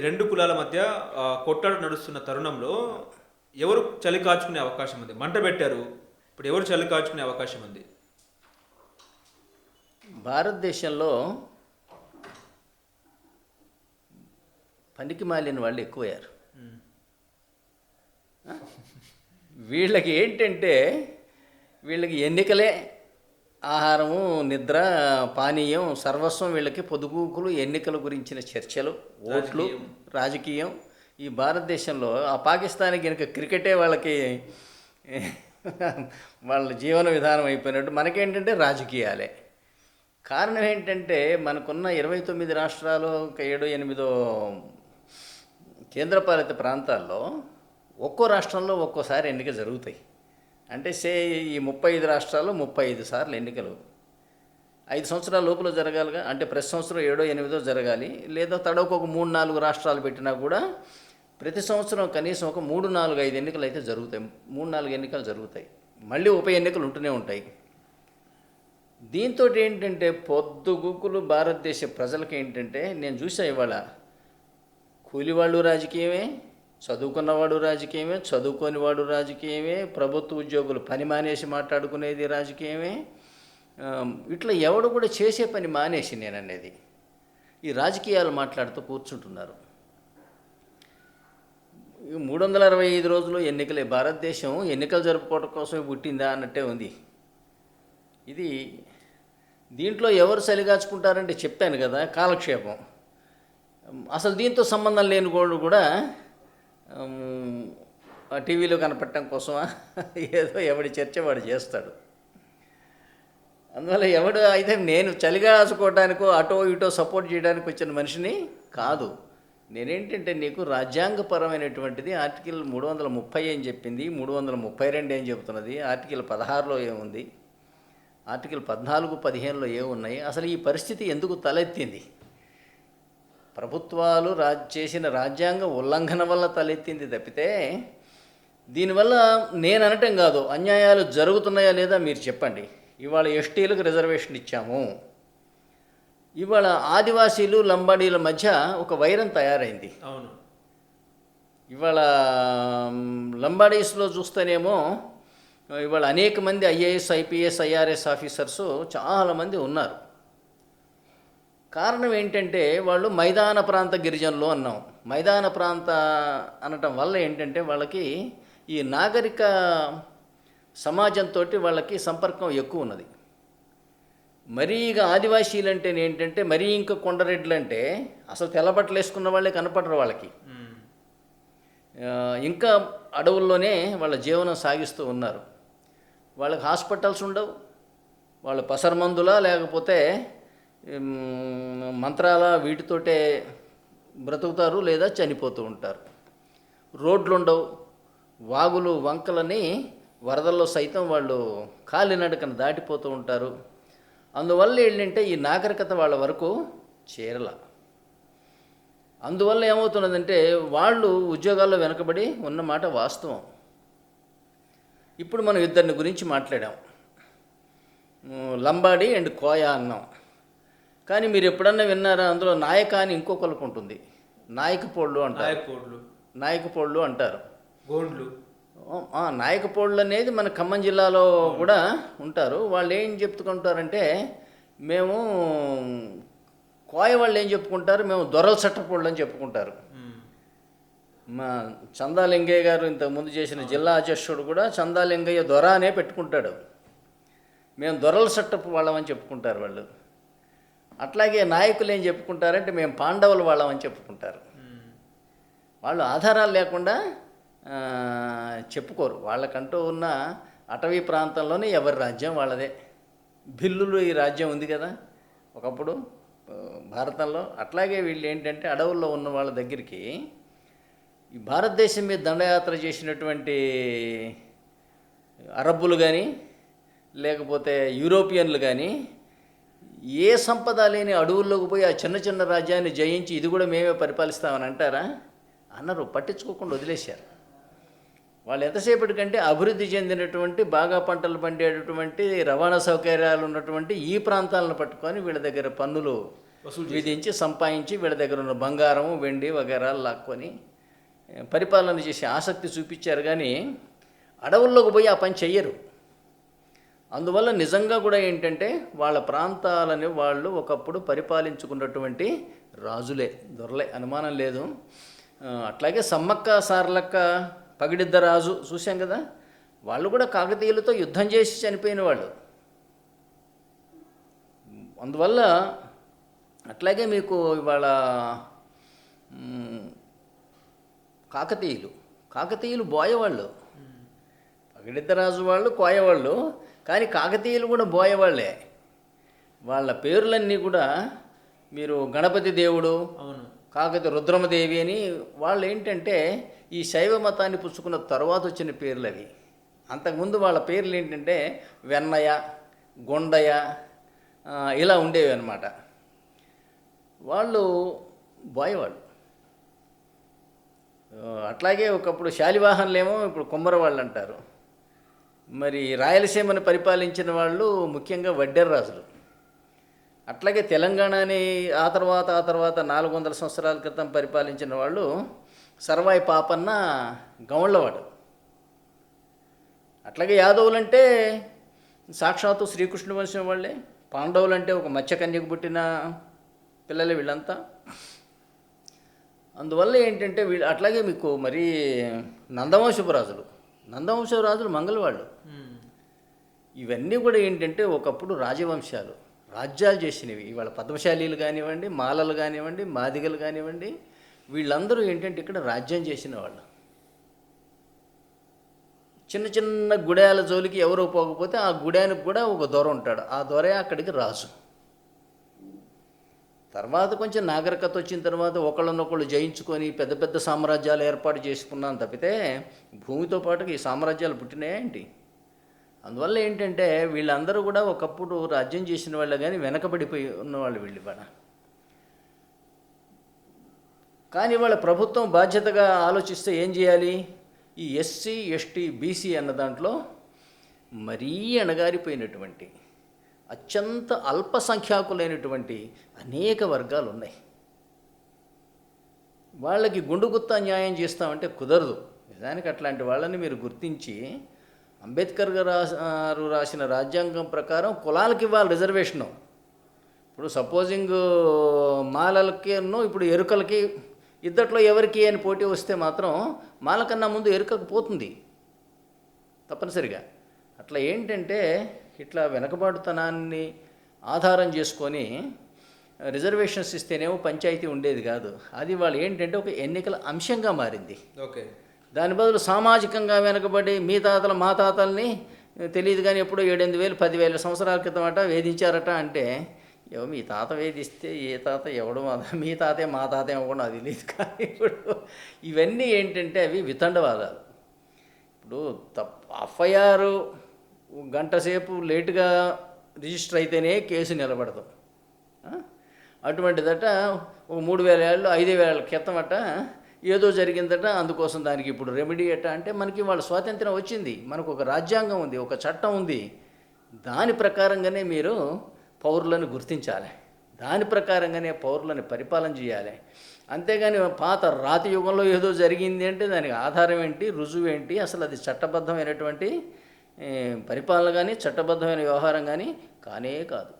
రెండు కులాల మధ్య కొట్టాడు నడుస్తున్న తరుణంలో ఎవరు చలి కాచుకునే అవకాశం ఉంది? మంట పెట్టారు, ఇప్పుడు ఎవరు చలి కాచుకునే అవకాశం ఉంది? భారతదేశంలో పనికి మాలిన వాళ్ళు ఎక్కువయ్యారు. వీళ్ళకి ఏంటంటే వీళ్ళకి ఎన్నికలే ఆహారము, నిద్ర, పానీయం, సర్వస్వం. వీళ్ళకి పొదుగుకులు, ఎన్నికల గురించిన చర్చలు, ఓట్లు, రాజకీయం. ఈ భారతదేశంలో ఆ పాకిస్తాన్కి కనుక క్రికెటే వాళ్ళకి వాళ్ళ జీవన విధానం అయిపోయినట్టు మనకేంటంటే రాజకీయాలే. కారణం ఏంటంటే మనకున్న 29 రాష్ట్రాలు, 7-8 కేంద్రపాలిత ప్రాంతాల్లో ఒక్కో రాష్ట్రంలో ఒక్కోసారి ఎన్నిక జరుగుతాయి. అంటే ఈ 35 రాష్ట్రాల్లో 35 సార్లు ఎన్నికలు 5 సంవత్సరాల లోపల జరగాలిగా. అంటే ప్రతి సంవత్సరం 7-8 జరగాలి. లేదా తడవకు ఒక 3-4 రాష్ట్రాలు పెట్టినా కూడా ప్రతి సంవత్సరం కనీసం ఒక 3-4-5 ఎన్నికలు అయితే జరుగుతాయి. 3-4 ఎన్నికలు జరుగుతాయి. మళ్ళీ ఉప ఎన్నికలు ఉంటూనే ఉంటాయి. దీంతో ఏంటంటే పొద్దుగుకులు భారతదేశ ప్రజలకి ఏంటంటే, నేను చూసా ఇవాళ కూలివాళ్ళు రాజకీయమే, చదువుకున్నవాడు రాజకీయమే, చదువుకోనివాడు రాజకీయమే, ప్రభుత్వ ఉద్యోగులు పని మానేసి మాట్లాడుకునేది రాజకీయమే. ఇట్లా ఎవడు కూడా చేసే పని మానేసి నేననేది ఈ రాజకీయాలు మాట్లాడుతూ కూర్చుంటున్నారు. 365 రోజులు ఎన్నికలే. భారతదేశం ఎన్నికలు జరుపుకోవడం కోసమే పుట్టిందా అన్నట్టే ఉంది ఇది. దీంట్లో ఎవరు చలిగాచుకుంటారంటే చెప్పాను కదా, కాలక్షేపం. అసలు దీంతో సంబంధం లేని వాళ్ళు కూడా టీవీలో కనపడటం కోసమా ఏదో ఎవడి చర్చ వాడు చేస్తాడు. అందువల్ల ఎవడు అయితే నేను చలిగాచుకోవడానికో అటో ఇటో సపోర్ట్ చేయడానికి వచ్చిన మనిషిని కాదు. నేనేంటంటే నీకు రాజ్యాంగపరమైనటువంటిది ఆర్టికల్ 330 ఏం చెప్పింది, 332 ఏం చెబుతున్నది, ఆర్టికల్ 16లో ఏముంది, ఆర్టికల్ 14-15లో ఏమున్నాయి, అసలు ఈ పరిస్థితి ఎందుకు తలెత్తింది? ప్రభుత్వాలు చేసిన రాజ్యాంగ ఉల్లంఘన వల్ల తలెత్తింది తప్పితే దీనివల్ల నేను అనటం కాదు. అన్యాయాలు జరుగుతున్నాయా లేదా మీరు చెప్పండి. ఇవాళ ఎస్టీలకు రిజర్వేషన్ ఇచ్చాము, ఇవాళ ఆదివాసీలు, లంబాడీల మధ్య ఒక వైరం తయారైంది. అవును. ఇవాళ లంబాడీస్లో చూస్తేనేమో ఇవాళ అనేక మంది ఐఏఎస్, ఐపీఎస్, ఐఆర్ఎస్ ఆఫీసర్సు చాలామంది ఉన్నారు. కారణం ఏంటంటే వాళ్ళు మైదాన ప్రాంత గిరిజనులు అన్నాం. మైదాన ప్రాంత అనటం వల్ల ఏంటంటే వాళ్ళకి ఈ నాగరిక సమాజంతో వాళ్ళకి సంపర్కం ఎక్కువ ఉన్నది. మరీ ఇక ఆదివాసీలు అంటే ఏంటంటే మరీ ఇంకా కొండరెడ్లు అంటే అసలు తెల్లబట్టలు వేసుకున్న వాళ్ళే కనపడరు వాళ్ళకి. ఇంకా అడవుల్లోనే వాళ్ళ జీవనం సాగిస్తూ ఉన్నారు. వాళ్ళకి హాస్పిటల్స్ ఉండవు. వాళ్ళ పసరమందులా లేకపోతే మంత్రాల వీటితోటే బ్రతుకుతారు లేదా చనిపోతూ ఉంటారు. రోడ్లు ఉండవు. వాగులు, వంకలని వరదల్లో సైతం వాళ్ళు కాలినడకన దాటిపోతూ ఉంటారు. అందువల్ల ఏంటంటే ఈ నాగరికత వాళ్ళ వరకు చేరల. అందువల్ల ఏమవుతున్నదంటే వాళ్ళు ఉద్యోగాల్లో వెనకబడి ఉన్నమాట వాస్తవం. ఇప్పుడు మనం ఇద్దరిని గురించి మాట్లాడాం, లంబాడి అండ్ కోయ అన్నాం. కానీ మీరు ఎప్పుడన్నా విన్నారా? అందులో నాయక అని ఇంకొకరికి ఉంటుంది, నాయకపోళ్ళు అంటారు. నాయకపోళ్ళు అంటారు. గోండ్లు. నాయకపోళ్ళు అనేది మన ఖమ్మం జిల్లాలో కూడా ఉంటారు. వాళ్ళు ఏం చెప్పుకుంటారంటే, మేము కోయ వాళ్ళు ఏం చెప్పుకుంటారు, మేము దొరల చట్టపోళ్ళు అని చెప్పుకుంటారు. మా చందాలింగయ్య గారు ఇంతకుముందు చేసిన జిల్లా అధ్యక్షుడు కూడా చందాలింగయ్య దొర అనే పెట్టుకుంటాడు. మేము దొరల చట్టపు వాళ్ళమని చెప్పుకుంటారు వాళ్ళు. అట్లాగే నాయకులు ఏం చెప్పుకుంటారంటే మేము పాండవుల వాళ్ళమని చెప్పుకుంటారు. వాళ్ళు ఆధారాలు లేకుండా చెప్పుకోరు. వాళ్ళకంటూ ఉన్న అటవీ ప్రాంతంలోనే ఎవరి రాజ్యం వాళ్ళదే. భిల్లులు ఈ రాజ్యం ఉంది కదా ఒకప్పుడు భారతంలో. అట్లాగే వీళ్ళు ఏంటంటే అడవుల్లో ఉన్న వాళ్ళ దగ్గరికి ఈ భారతదేశం మీద దండయాత్ర చేసినటువంటి అరబ్బులు కానీ లేకపోతే యూరోపియన్లు కానీ ఏ సంపద లేని అడవుల్లోకి పోయి ఆ చిన్న చిన్న రాజ్యాన్ని జయించి ఇది కూడా మేమే పరిపాలిస్తామని అంటారా? అన్నారు. పట్టించుకోకుండా వదిలేశారు. వాళ్ళు ఎంతసేపటికంటే అభివృద్ధి చెందినటువంటి బాగా పంటలు పండేటటువంటి రవాణా సౌకర్యాలు ఉన్నటువంటి ఈ ప్రాంతాలను పట్టుకొని వీళ్ళ దగ్గర పన్నులు వసూలు విధించి సంపాదించి వీళ్ళ దగ్గర ఉన్న బంగారం వెండి వగేరాలు లాక్కొని పరిపాలన చేసే ఆసక్తి చూపించారు. కానీ అడవుల్లోకి పోయి ఆ పని చెయ్యరు. అందువల్ల నిజంగా కూడా ఏంటంటే వాళ్ళ ప్రాంతాలని వాళ్ళు ఒకప్పుడు పరిపాలించుకున్నటువంటి రాజులే, దొరలే, అనుమానం లేదు. అట్లాగే సమ్మక్క సారలక్క పగిడిద్ద రాజు చూసాం కదా, వాళ్ళు కూడా కాకతీయులతో యుద్ధం చేసి చనిపోయిన వాళ్ళు. అందువల్ల అట్లాగే మీకు ఇవాళ కాకతీయులు బోయవాళ్ళు, పగిడిద్దరాజు వాళ్ళు కోయవాళ్ళు, కానీ కాకతీయులు కూడా బోయవాళ్ళే. వాళ్ళ పేర్లన్నీ కూడా మీరు గణపతి దేవుడు, అవును, కాకతీయ రుద్రమదేవి అని వాళ్ళు ఏంటంటే ఈ శైవ మతాన్ని పుచ్చుకున్న తర్వాత వచ్చిన పేర్లు అవి. అంతకుముందు వాళ్ళ పేర్లు ఏంటంటే వెన్నయ్య, గొండయ్య ఇలా ఉండేవి అన్నమాట. వాళ్ళు బోయవాళ్ళు. అట్లాగే ఒకప్పుడు శాలివాహనులేమో ఇప్పుడు కుమ్మరవాళ్ళు అంటారు. మరి రాయలసీమను పరిపాలించిన వాళ్ళు ముఖ్యంగా వడ్డెర్రాజులు. అట్లాగే తెలంగాణని ఆ తర్వాత 400 సంవత్సరాల క్రితం పరిపాలించిన వాళ్ళు సర్వాయి పాపన్న గౌళ్ళవాడు. అట్లాగే యాదవులంటే సాక్షాత్తు శ్రీకృష్ణ వంశం వాళ్ళే. పాండవులంటే ఒక మత్స్యకన్యకు పుట్టిన పిల్లలే వీళ్ళంతా. అందువల్ల ఏంటంటే వీళ్ళు అట్లాగే మీకు మరి నందవంశపు రాజులు మంగళవాళ్ళు. ఇవన్నీ కూడా ఏంటంటే ఒకప్పుడు రాజవంశాలు, రాజ్యాలు చేసినవి. ఇవాళ పద్మశాలీలు కానివ్వండి, మాలలు కానివ్వండి, మాదిగలు కానివ్వండి, వీళ్ళందరూ ఏంటంటే ఇక్కడ రాజ్యం చేసిన వాళ్ళు. చిన్న చిన్న గుడాల జోలికి ఎవరో పోకపోతే ఆ గుడానికి కూడా ఒక దొర ఉంటాడు, ఆ దొరే అక్కడికి రాజు. తర్వాత కొంచెం నాగరికత వచ్చిన తర్వాత ఒకళ్ళనొకళ్ళు జయించుకొని పెద్ద పెద్ద సామ్రాజ్యాలు ఏర్పాటు చేసుకున్నాను తప్పితే భూమితో పాటుగా ఈ సామ్రాజ్యాలు పుట్టినాయేంటి? అందువల్ల ఏంటంటే వీళ్ళందరూ కూడా ఒకప్పుడు రాజ్యం చేసిన వాళ్ళే, కానీ వెనకబడిపోయి ఉన్నవాళ్ళు వీళ్ళు ఇవాళ. కానీ వాళ్ళ ప్రభుత్వం బాధ్యతగా ఆలోచిస్తే ఏం చేయాలి? ఈ ఎస్సీ, ఎస్టీ, బీసీ అన్న దాంట్లో మరీ అణగారిపోయినటువంటి అత్యంత అల్పసంఖ్యాకులైనటువంటి అనేక వర్గాలు ఉన్నాయి. వాళ్ళకి గుండుగుత్తా న్యాయం చేస్తామంటే కుదరదు. నిజానికి అట్లాంటి వాళ్ళని మీరు గుర్తించి అంబేద్కర్ గారు రాసిన రాజ్యాంగం ప్రకారం కులాలకి ఇవ్వాలి రిజర్వేషను. ఇప్పుడు సపోజింగ్ మాలలకిను ఇప్పుడు ఎరుకలకి ఇద్దట్లో ఎవరికి అని పోటీ వస్తే మాత్రం మాలకన్నా ముందు ఎరుకకు పోతుంది తప్పనిసరిగా. అట్లా ఏంటంటే ఇట్లా వెనకబాటుతనాన్ని ఆధారం చేసుకొని రిజర్వేషన్స్ ఇస్తేనేమో పంచాయతీ ఉండేది కాదు. అది వాళ్ళు ఏంటంటే ఒక ఎన్నికల అంశంగా మారింది. ఓకే, దాని బదులు సామాజికంగా వెనకబడి మీ తాతలు మా తాతల్ని తెలియదు కానీ ఎప్పుడో 7,000 10,000 సంవత్సరాల క్రితం అట వేధించారట అంటే, మీ తాత వేధిస్తే ఏ తాత ఎవడు మీ తాతే మా తాత కూడా అది తెలియదు. కానీ ఇప్పుడు ఇవన్నీ ఏంటంటే అవి వితండవాదాలు. ఇప్పుడు FIR గంట సేపు లేటుగా రిజిస్టర్ అయితేనే కేసు నిలబడదు. అటువంటిదట 3,000 ఏళ్ళు 5,000 ఏళ్ళ క్రితం అట ఏదో జరిగిందట, అందుకోసం దానికి ఇప్పుడు రెమెడీ అట. అంటే మనకి వాళ్ళ స్వాతంత్రం వచ్చింది, మనకు ఒక రాజ్యాంగం ఉంది, ఒక చట్టం ఉంది. దాని ప్రకారంగానే మీరు పౌరులను గుర్తించాలి, దాని ప్రకారంగానే పౌరులను పరిపాలన చేయాలి. అంతేగాని పాత రాతి యుగంలో ఏదో జరిగింది అంటే దానికి ఆధారం ఏంటి, రుజువు ఏంటి? అసలు అది చట్టబద్ధమైనటువంటి పరిపాలన కానీ చట్టబద్ధమైన వ్యవహారం కానీ కానే కాదు.